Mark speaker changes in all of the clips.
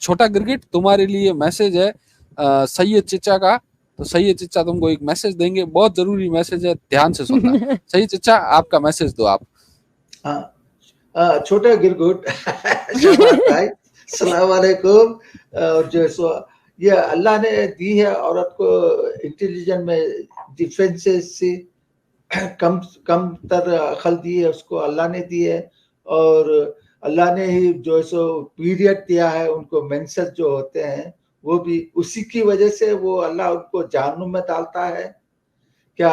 Speaker 1: छोटा गिरगिट, तुम्हारे लिए मैसेज है सैयद चिच्चा का। तो सैयद चिच्चा तुमको एक मैसेज देंगे, बहुत जरूरी मैसेज है, ध्यान से सुनना। सैयद चिच्चा आपका मैसेज दो आप।
Speaker 2: छोटा गिरगिट शबात भाई, अस्सलाम वालेकुम। जो सो ये अल्लाह ने दी है औरत को इंटेलिजेंट में डिफेंसेस से कम तर अकल दी है, उसको अल्लाह ने दी है। और अल्लाह ने ही जो है सो पीरियड दिया है उनको, मेंसेस जो होते हैं वो भी उसी की वजह से वो अल्लाह उनको जहन्नुम में डालता है। क्या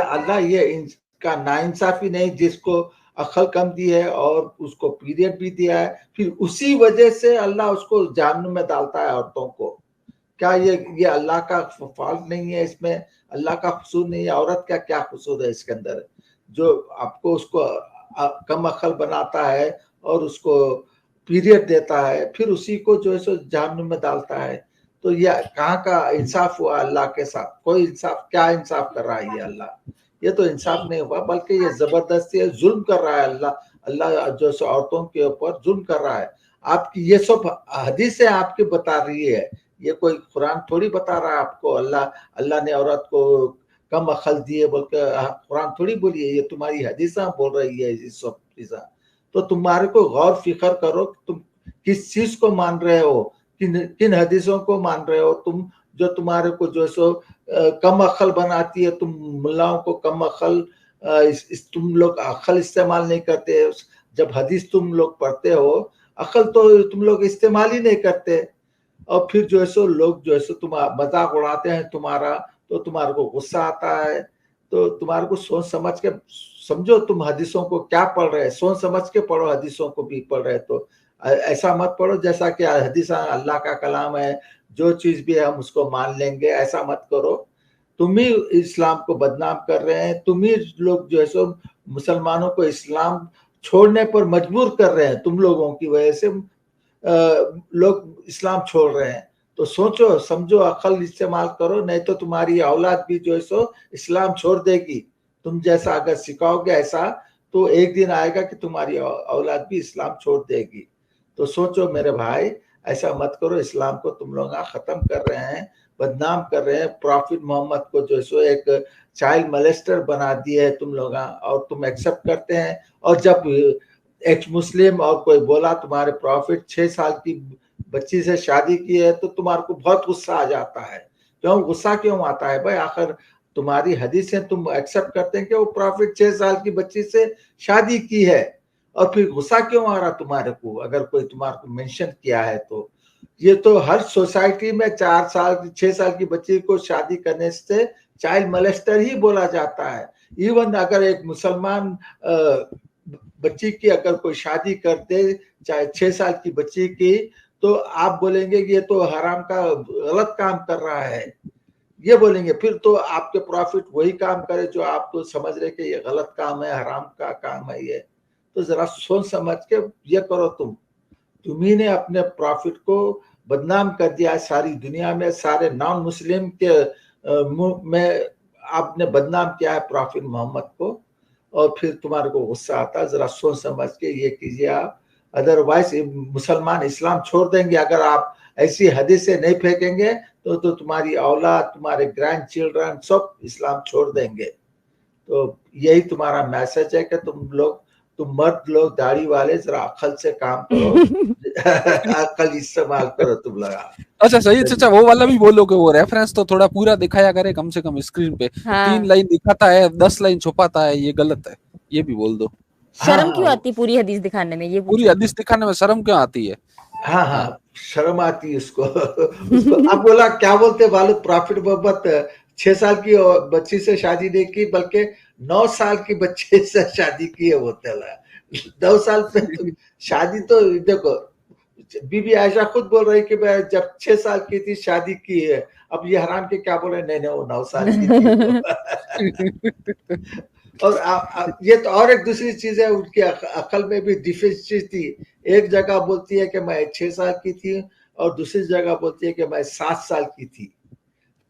Speaker 2: अल्लाह ये इनका नाइंसाफी नहीं, जिसको अकल कम दी है और उसको पीरियड भी दिया है, फिर उसी वजह से अल्लाह उसको जहन्नुम में डालता है औरतों को? क्या ये अल्लाह का फॉल्ट नहीं है? इसमें अल्लाह का कसूर नहीं है? औरत का क्या कसूर है इसके अंदर, जो आपको उसको कम अकल बनाता है और उसको पीरियड देता है, फिर उसी को जो है सो जहन्नुम में डालता है? तो ये कहाँ का इंसाफ हुआ अल्लाह के साथ? कोई इंसाफ, क्या इंसाफ कर रहा है ये अल्लाह? ये तो इंसाफ नहीं हुआ, बल्कि ये जबरदस्ती है, जुल्म कर रहा है अल्लाह जो है औरतों के ऊपर जुल्म कर रहा है। आपकी ये सब हदीसें आपकी बता रही है, ये कोई कुरान थोड़ी बता रहा है आपको। अल्लाह ने औरत को कम अकल दी है बोल के कुरान थोड़ी बोली है, ये तुम्हारी हदीसा बोल रही है ये सब चीज़ें। तो तुम्हारे को गौर फिक्र करो, तुम किस चीज को मान रहे हो, किन हदीसों को मान रहे हो तुम, जो तुम्हारे को जो सो कम अकल बनाती है। तुम मुल्लाओं को कम अकल, तुम लोग अकल इस्तेमाल नहीं करते। जब हदीस तुम लोग पढ़ते हो, अकल तो तुम लोग इस्तेमाल ही नहीं करते। और फिर जो है सो लोग जो है सो तुम मजाक उड़ाते हैं तुम्हारा, तो तुम्हारे को गुस्सा आता है। तो तुम्हारे को सोच समझ के समझो, तुम हदीसों को क्या पढ़ रहे हैं, सोच समझ के पढ़ो। हदीसों को भी पढ़ रहे तो ऐसा मत पढ़ो जैसा कि हदीस अल्लाह का कलाम है, जो चीज भी है हम उसको मान लेंगे, ऐसा मत करो। तुम ही इस्लाम को बदनाम कर रहे हैं, तुम ही लोग जो है सो मुसलमानों को इस्लाम छोड़ने पर मजबूर कर रहे हैं। तुम लोगों की वजह से लोग इस्लाम छोड़ रहे हैं। तो सोचो समझो, अकल इस्तेमाल करो, नहीं तो तुम्हारी औलाद भी जो है सो इस्लाम छोड़ देगी। तुम जैसा अगर सिखाओगे ऐसा, तो एक दिन आएगा कि तुम्हारी औलाद भी इस्लाम छोड़ देगी। तो सोचो मेरे भाई, ऐसा मत करो। इस्लाम को तुम लोग खत्म कर रहे हैं, बदनाम कर रहे हैं। प्रॉफिट मोहम्मद को जो है सो एक चाइल्ड मोलेस्टर बना दिए है तुम लोग, और तुम एक्सेप्ट करते हैं। और जब एक मुस्लिम और कोई बोला तुम्हारे प्रॉफिट 6 साल की बच्ची से शादी की है, तो तुम्हारे को बहुत गुस्सा आ जाता है। क्यों गुस्सा क्यों आता है भाई? आखिर तुम्हारी हदीसें तुम एक्सेप्ट करते हैं कि वो प्रॉफिट 6 साल की बच्ची से शादी की है, और फिर गुस्सा क्यों आ रहा तुम्हारे को अगर कोई तुम्हारे को मेंशन किया है? तो ये तो हर सोसाइटी में 4 साल की 6 साल की बच्ची को शादी करने से चाइल्ड मोलेस्टर ही बोला जाता है। इवन अगर एक मुसलमान बच्ची की अगर कोई शादी कर दे, चाहे 6 साल की बच्ची की, तो आप बोलेंगे कि ये तो हराम का गलत काम कर रहा है, ये बोलेंगे। फिर तो आपके प्रॉफिट वही काम करे जो आप तो समझ रहे कि ये गलत काम है, हराम का काम है ये। तो जरा सोच समझ के ये करो। तुम ही ने अपने प्रॉफिट को बदनाम कर दिया है सारी दुनिया में, सारे नॉन मुस्लिम के में आपने बदनाम किया है प्रॉफिट मोहम्मद को, और फिर तुम्हारे को गुस्सा आता है। जरा सोच समझ के ये कीजिए आप, अदरवाइज मुसलमान इस्लाम छोड़ देंगे। अगर आप ऐसी हदीसें नहीं फेंकेंगे तो तुम्हारी औलाद, तुम्हारे ग्रैंड चिल्ड्रन सब इस्लाम छोड़ देंगे। तो यही तुम्हारा मैसेज है कि तुम मर्द लोग दाढ़ी वाले जरा अकल से काम करो, अकल इस्तेमाल करो तुम लोग।
Speaker 1: अच्छा सही चाचा, वो वाला भी बोलो कि वो रेफरेंस तो थोड़ा पूरा दिखाया करे कम से कम स्क्रीन पे।
Speaker 3: हाँ।
Speaker 1: 3 लाइन दिखाता है, 10 लाइन छुपाता है, ये गलत है, ये भी बोल दो।
Speaker 3: शर्म क्यों आती पूरी हदीस दिखाने में, ये
Speaker 1: पूरी हदीस दिखाने में शर्म क्यों आती है?
Speaker 2: हाँ, शर्म आती है उसको। अब बोला क्या बोलते वाले प्रॉफिट मोहम्मद 6 साल की बच्ची से शादी नहीं की, बल्कि 9 साल की बच्चे से शादी की है। बोलते 9 साल पे तो शादी, तो देखो बीबी आयशा खुद बोल रही कि मैं जब 6 साल की थी शादी की है। अब ये हराम के क्या बोल रहे? नहीं वो 9 साल की थी। और ये तो और एक दूसरी चीज है, उनकी अकल में भी डिफिशिएंसी थी। एक जगह बोलती है कि मैं 6 साल की थी, और दूसरी जगह बोलती है कि मैं 7 साल की थी।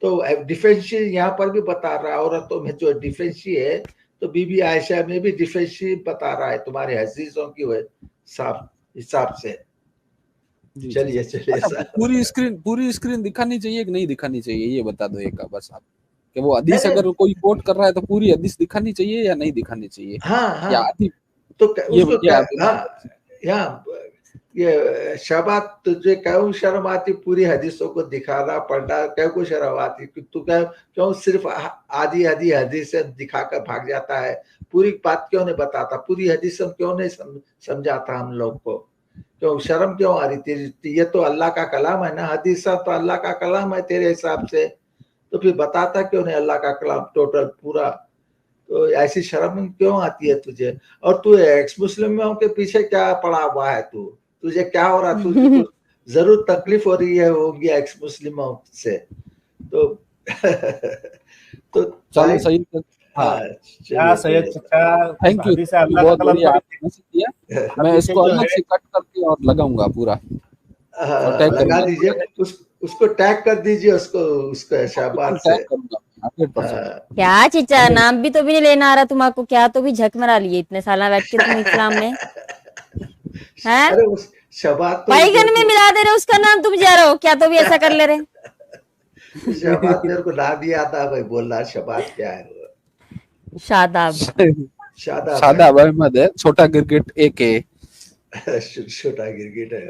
Speaker 2: तो डिफेंसी यहाँ पर भी बता रहा है, औरतों में जो डिफेंसी है, तो बीबी आयशा में भी डिफेंसी बता रहा है तुम्हारे हदीसों की हिसाब से।
Speaker 1: जी,
Speaker 2: चलिए चलिए
Speaker 1: अच्छा
Speaker 2: सर।
Speaker 1: पूरी स्क्रीन दिखानी चाहिए कि नहीं दिखानी चाहिए, ये बता दो एक बस आप, कि वो
Speaker 2: नहीं
Speaker 1: हदीस
Speaker 2: नहीं,
Speaker 1: अगर कोई कोट कर रहा है तो पूरी हदीस दिखानी चाहिए या नहीं दिखानी चाहिए,
Speaker 2: हाँ
Speaker 1: या
Speaker 2: हाँ,
Speaker 1: आधी,
Speaker 2: तो
Speaker 1: ये
Speaker 2: उसको
Speaker 1: ये
Speaker 2: क्या,
Speaker 1: आप
Speaker 2: हाँ यहाँ ये शबात तुझे क्यों शर्म आती पूरी हदीसों को दिखाना पढ़ना, क्यों को शर्म आती कि तू क्यों सिर्फ आधी आधी हदीसें दिखाकर भाग जाता है, पूरी बात क्यों नहीं बताता, पूरी हदीस क्यों नहीं समझाता हम लोग को, क्यों शर्म क्यों आ रही तेरी, ये तो अल्लाह का कलाम है ना, हदीस तो अल्लाह का कलाम है तेरे हिसाब से, तो फिर बताता क्यों नहीं अल्लाह का कलाम टोटल पूरा, तो ऐसी शर्म क्यों आती है तुझे, और तू एक्स मुस्लिमों के पीछे क्या पड़ा हुआ है, तू तुझे क्या हो रहा, तुझे कुछ जरूर तकलीफ हो रही है होगी एक्स मुस्लिमों से, तो तो
Speaker 1: चलो
Speaker 2: भाई
Speaker 1: सही है। हाँ,
Speaker 4: क्या
Speaker 2: चलिए
Speaker 4: सैयद
Speaker 2: चलिए
Speaker 4: चचा,
Speaker 1: थैंक यू,
Speaker 4: हदीस अल्लाह का
Speaker 1: बहुत
Speaker 4: कलाम
Speaker 1: बढ़िया
Speaker 4: थोड़ी,
Speaker 1: आपने मैसेज दिया, मैं
Speaker 4: हदीसें
Speaker 1: इसको
Speaker 4: जो
Speaker 1: अलग
Speaker 4: है
Speaker 1: से कट करके और लगाऊंगा पूरा, और टैग
Speaker 2: लगा
Speaker 1: करूंगा,
Speaker 2: दीजिए, उसको टैग कर दीजिए, उसको
Speaker 1: बिल्कुल
Speaker 2: शाबाश से,
Speaker 1: टैग करूंगा 100%।
Speaker 2: हाँ,
Speaker 3: क्या चिचा, नाम भी तो भी नहीं लेना आ रहा तुम्हारा, क्या तो भी झक मरा लिए इतने साल बैठ के तुम इस्लाम में हैं,
Speaker 2: अरे उस शबात तो
Speaker 3: बैगन में मिला दे रहे हो उसका नाम, तुम जा रहे हो क्या तो भी ऐसा कर ले रहे।
Speaker 2: शबात मेरे को ना दिया था भाई, बोलना शबात क्या है वो,
Speaker 3: शादाब।
Speaker 2: शादाब
Speaker 1: शादाब अहमद है, छोटा क्रिकेट AK।
Speaker 2: छोटा गिरगिट है।